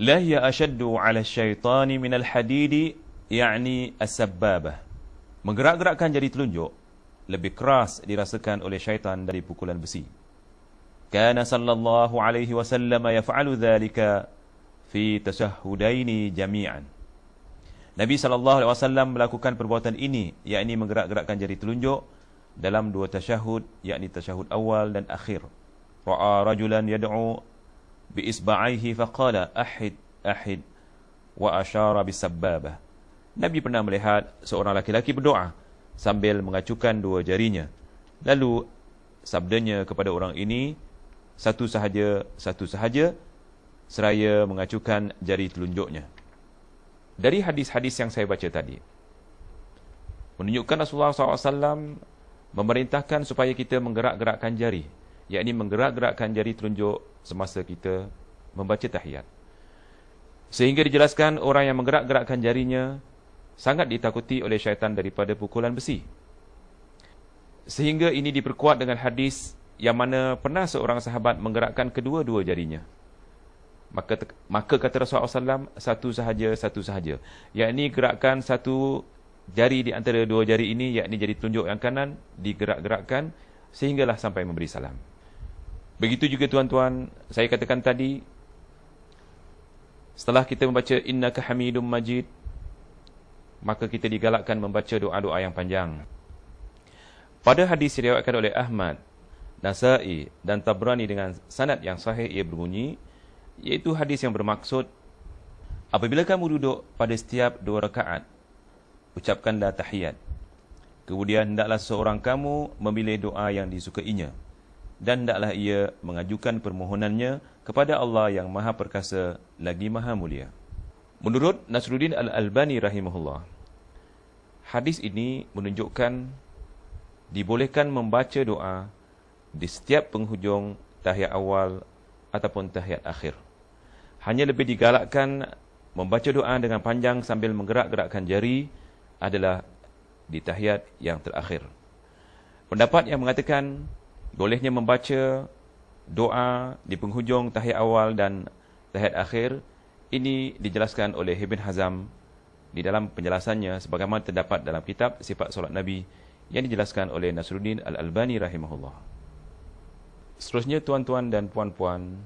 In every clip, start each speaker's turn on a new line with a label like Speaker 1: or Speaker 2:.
Speaker 1: la hiya ashaddu 'ala asyaitani minal hadidi, yakni as-sabbabah. Menggerak-gerakkan jari telunjuk lebih keras dirasakan oleh syaitan dari pukulan besi. Kana sallallahu alaihi wasallam yaf'alu dhalika fi tashahhudaini jami'an. Nabi sallallahu alaihi wasallam melakukan perbuatan ini, yakni menggerak-gerakkan jari telunjuk dalam dua tasyahud, yakni tasyahud awal dan akhir. Ra'a rajulan yad'u bi isba'aihi faqala ahid ahid wa asyara bis-sabbabah. Nabi pernah melihat seorang laki-laki berdoa sambil mengacukan dua jarinya. Lalu sabdanya kepada orang ini, satu sahaja, seraya mengacukan jari telunjuknya. Dari hadis-hadis yang saya baca tadi, menunjukkan Rasulullah SAW memerintahkan supaya kita menggerak-gerakkan jari, yakni menggerak-gerakkan jari telunjuk semasa kita membaca tahiyat. Sehingga dijelaskan orang yang menggerak-gerakkan jarinya sangat ditakuti oleh syaitan daripada pukulan besi. Sehingga ini diperkuat dengan hadis yang mana pernah seorang sahabat menggerakkan kedua-dua jarinya. Maka kata Rasulullah SAW, satu sahaja. Yakni gerakkan satu jari di antara dua jari ini, yakni jari telunjuk yang kanan, digerak-gerakkan sehinggalah sampai memberi salam. Begitu juga tuan-tuan, saya katakan tadi, setelah kita membaca innaka hamidum majid, maka kita digalakkan membaca doa-doa yang panjang. Pada hadis diriwayatkan oleh Ahmad, Nasa'i dan Tabrani dengan sanad yang sahih, ia berbunyi, iaitu hadis yang bermaksud, apabila kamu duduk pada setiap 2 rakaat, ucapkanlah tahiyat. Kemudian hendaklah seorang kamu memilih doa yang disukainya, dan hendaklah ia mengajukan permohonannya kepada Allah yang Maha Perkasa lagi Maha Mulia. Menurut Nasruddin Al-Albani rahimahullah, hadis ini menunjukkan dibolehkan membaca doa di setiap penghujung tahiyat awal ataupun tahiyat akhir. Hanya lebih digalakkan membaca doa dengan panjang sambil menggerak-gerakkan jari adalah di tahiyat yang terakhir. Pendapat yang mengatakan bolehnya membaca doa di penghujung tahiyat awal dan tahiyat akhir, ini dijelaskan oleh Ibn Hazm di dalam penjelasannya sebagaimana terdapat dalam kitab Sifat Solat Nabi yang dijelaskan oleh Nasruddin Al-Albani rahimahullah. Seterusnya tuan-tuan dan puan-puan,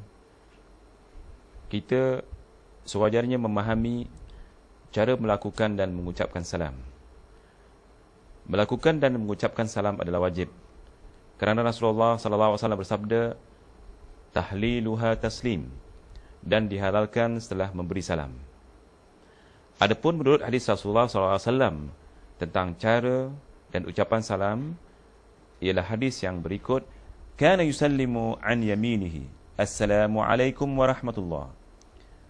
Speaker 1: kita sewajarnya memahami cara melakukan dan mengucapkan salam. Melakukan dan mengucapkan salam adalah wajib, kerana Rasulullah SAW bersabda, tahliluha taslim, dan dihalalkan setelah memberi salam. Adapun menurut hadis Rasulullah SAW tentang cara dan ucapan salam, ialah hadis yang berikut, kana yusallimu an yaminihi, assalamu alaikum warahmatullah,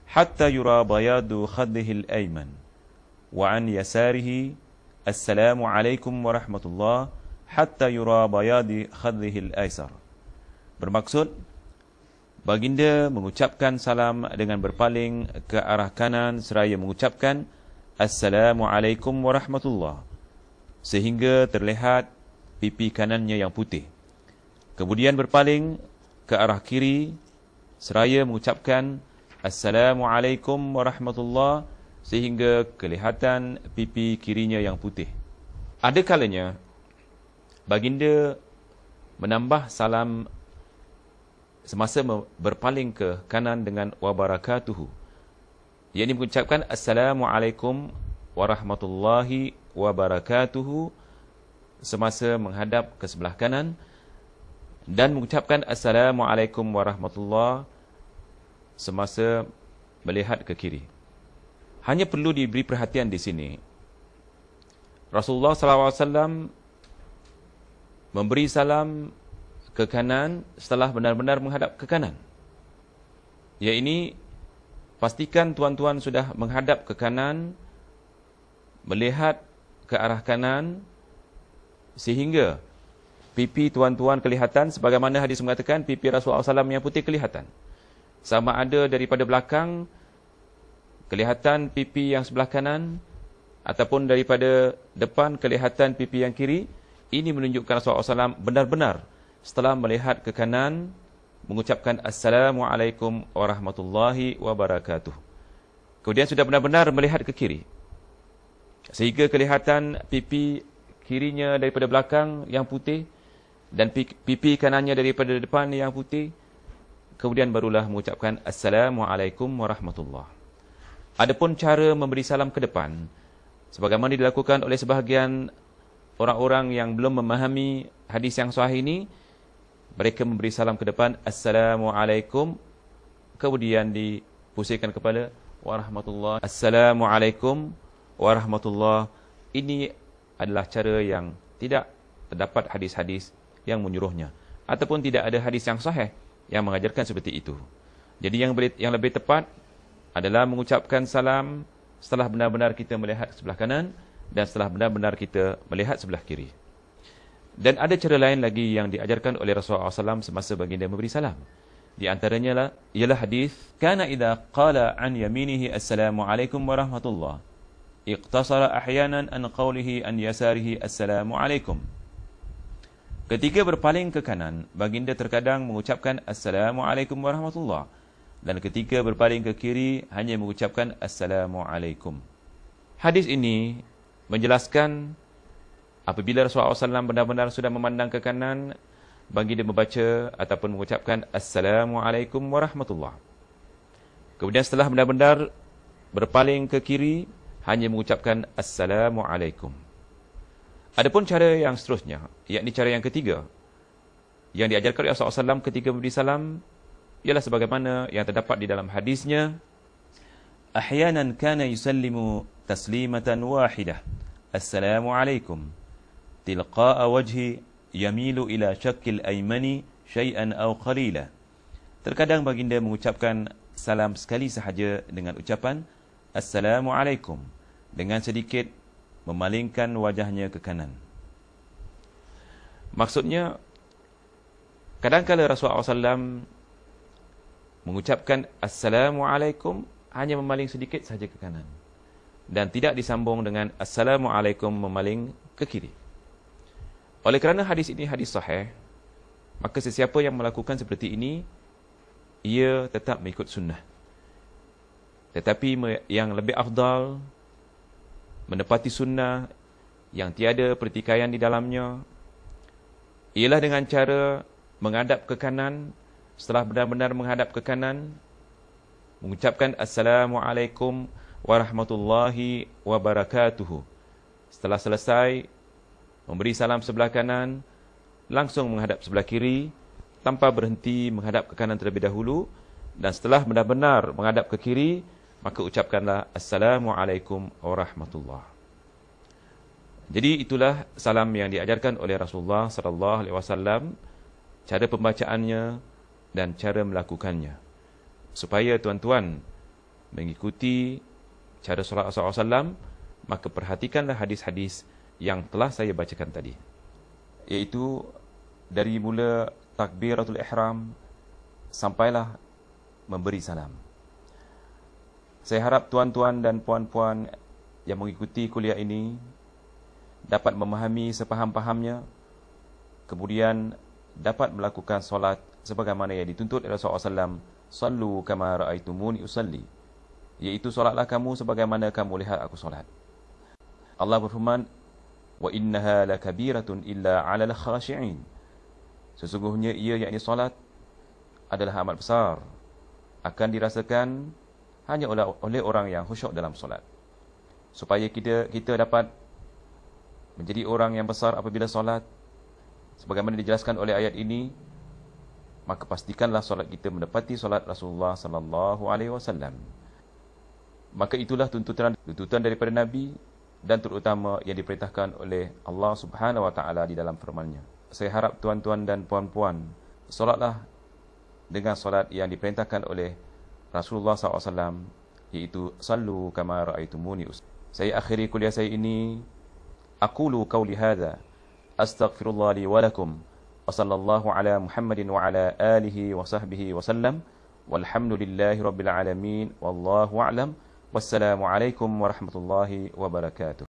Speaker 1: hatta yura bayadu khaddihi al-ayman, wa an yasarihi, assalamu alaikum warahmatullah, hatta yura bayadi khaddihi al-aysar. Bermaksud, baginda mengucapkan salam dengan berpaling ke arah kanan seraya mengucapkan Assalamualaikum warahmatullah, sehingga terlihat pipi kanannya yang putih. Kemudian berpaling ke arah kiri seraya mengucapkan Assalamualaikum warahmatullah, sehingga kelihatan pipi kirinya yang putih. Ada kalanya baginda menambah salam semasa berpaling ke kanan dengan wabarakatuhu, yakni mengucapkan Assalamualaikum warahmatullahi wabarakatuhu semasa menghadap ke sebelah kanan, dan mengucapkan Assalamualaikum warahmatullahi semasa melihat ke kiri. Hanya perlu diberi perhatian di sini, Rasulullah SAW memberi salam ke kanan setelah benar-benar menghadap ke kanan. Ya, ini pastikan tuan-tuan sudah menghadap ke kanan, melihat ke arah kanan, sehingga pipi tuan-tuan kelihatan, sebagaimana hadis mengatakan pipi Rasulullah SAW yang putih kelihatan. Sama ada daripada belakang kelihatan pipi yang sebelah kanan, ataupun daripada depan kelihatan pipi yang kiri. Ini menunjukkan Rasulullah SAW benar-benar setelah melihat ke kanan mengucapkan Assalamualaikum warahmatullahi wabarakatuh. Kemudian sudah benar-benar melihat ke kiri, sehingga kelihatan pipi kirinya daripada belakang yang putih dan pipi kanannya daripada depan yang putih. Kemudian barulah mengucapkan Assalamualaikum warahmatullahi. Adapun cara memberi salam ke depan, sebagaimana dilakukan oleh sebahagian orang-orang yang belum memahami hadis yang sahih ini, mereka memberi salam ke depan Assalamualaikum, kemudian dipusingkan kepala warahmatullahi. Assalamualaikum warahmatullahi. Ini adalah cara yang tidak terdapat hadis-hadis yang menyuruhnya, ataupun tidak ada hadis yang sahih yang mengajarkan seperti itu. Jadi yang lebih tepat adalah mengucapkan salam setelah benar-benar kita melihat sebelah kanan dan setelah benar-benar kita melihat sebelah kiri. Dan ada cara lain lagi yang diajarkan oleh Rasulullah SAW semasa baginda memberi salam. Di antaranya ialah hadis, kana idza qala an yaminihi assalamualaikum warahmatullahi, iqtasara ahyanan an qawlihi an yasarihi assalamualaikum. Ketika berpaling ke kanan, baginda terkadang mengucapkan assalamualaikum warahmatullahi, dan ketika berpaling ke kiri hanya mengucapkan assalamualaikum. Hadis ini menjelaskan apabila Rasulullah SAW benar-benar sudah memandang ke kanan, baginda membaca ataupun mengucapkan assalamualaikum warahmatullahi. Kemudian setelah benar-benar berpaling ke kiri, hanya mengucapkan assalamualaikum. Adapun cara yang seterusnya, yakni cara yang ketiga, yang diajarkan oleh Rasulullah SAW ketika memberi salam, ialah sebagaimana yang terdapat di dalam hadisnya, ahyanan kana yusallimu taslimatan wahidah, assalamualaikum, tilqa'a wajhi yamilu ila syakil aymani syai'an aw qalila. Terkadang baginda mengucapkan salam sekali sahaja dengan ucapan assalamualaikum, dengan sedikit memalingkan wajahnya ke kanan. Maksudnya, kadang-kala Rasulullah SAW mengucapkan assalamualaikum hanya memaling sedikit sahaja ke kanan, dan tidak disambung dengan assalamualaikum memaling ke kiri. Oleh kerana hadis ini hadis sahih, maka sesiapa yang melakukan seperti ini, ia tetap mengikut sunnah. Tetapi yang lebih afdal, menepati sunnah yang tiada pertikaian di dalamnya, ialah dengan cara menghadap ke kanan. Setelah benar-benar menghadap ke kanan, mengucapkan assalamualaikum warahmatullahi wabarakatuh. Setelah selesai memberi salam sebelah kanan, langsung menghadap sebelah kiri tanpa berhenti menghadap ke kanan terlebih dahulu, dan setelah benar-benar menghadap ke kiri, maka ucapkanlah assalamualaikum warahmatullahi. Jadi itulah salam yang diajarkan oleh Rasulullah SAW, cara pembacaannya dan cara melakukannya. Supaya tuan-tuan mengikuti cara solat Rasulullah SAW, maka perhatikanlah hadis-hadis yang telah saya bacakan tadi, iaitu dari mula takbiratul ihram sampailah memberi salam. Saya harap tuan-tuan dan puan-puan yang mengikuti kuliah ini dapat memahami sepaham-pahamnya, kemudian dapat melakukan solat sebagaimana yang dituntut oleh Rasulullah SAW, sallu kama ra'aitumuni usalli, iaitu solatlah kamu sebagaimana kamu lihat aku solat. Allah berfirman, wa innaha lakabiratun illa 'alal khashi'in. Sesungguhnya ia, yakni solat, adalah amat besar, akan dirasakan hanya oleh orang yang khusyuk dalam solat. Supaya kita dapat menjadi orang yang besar apabila solat, sebagaimana dijelaskan oleh ayat ini, maka pastikanlah solat kita mendapati solat Rasulullah SAW. Maka itulah tuntutan daripada Nabi, dan terutama yang diperintahkan oleh Allah Subhanahu Wa Taala di dalam firman-Nya. Saya harap tuan-tuan dan puan-puan solatlah dengan solat yang diperintahkan oleh Rasulullah SAW, iaitu sallu kama ra'aitumuni. Saya akhiri kuliah saya ini, aqulu qawli hadza, astaghfirullah li wa lakum, wa sallallahu ala Muhammadin wa ala alihi wa sahbihi wa sallam, walhamdulillahi rabbil alamin, wallahu a'lam, wassalamu alaikum warahmatullahi wabarakatuh.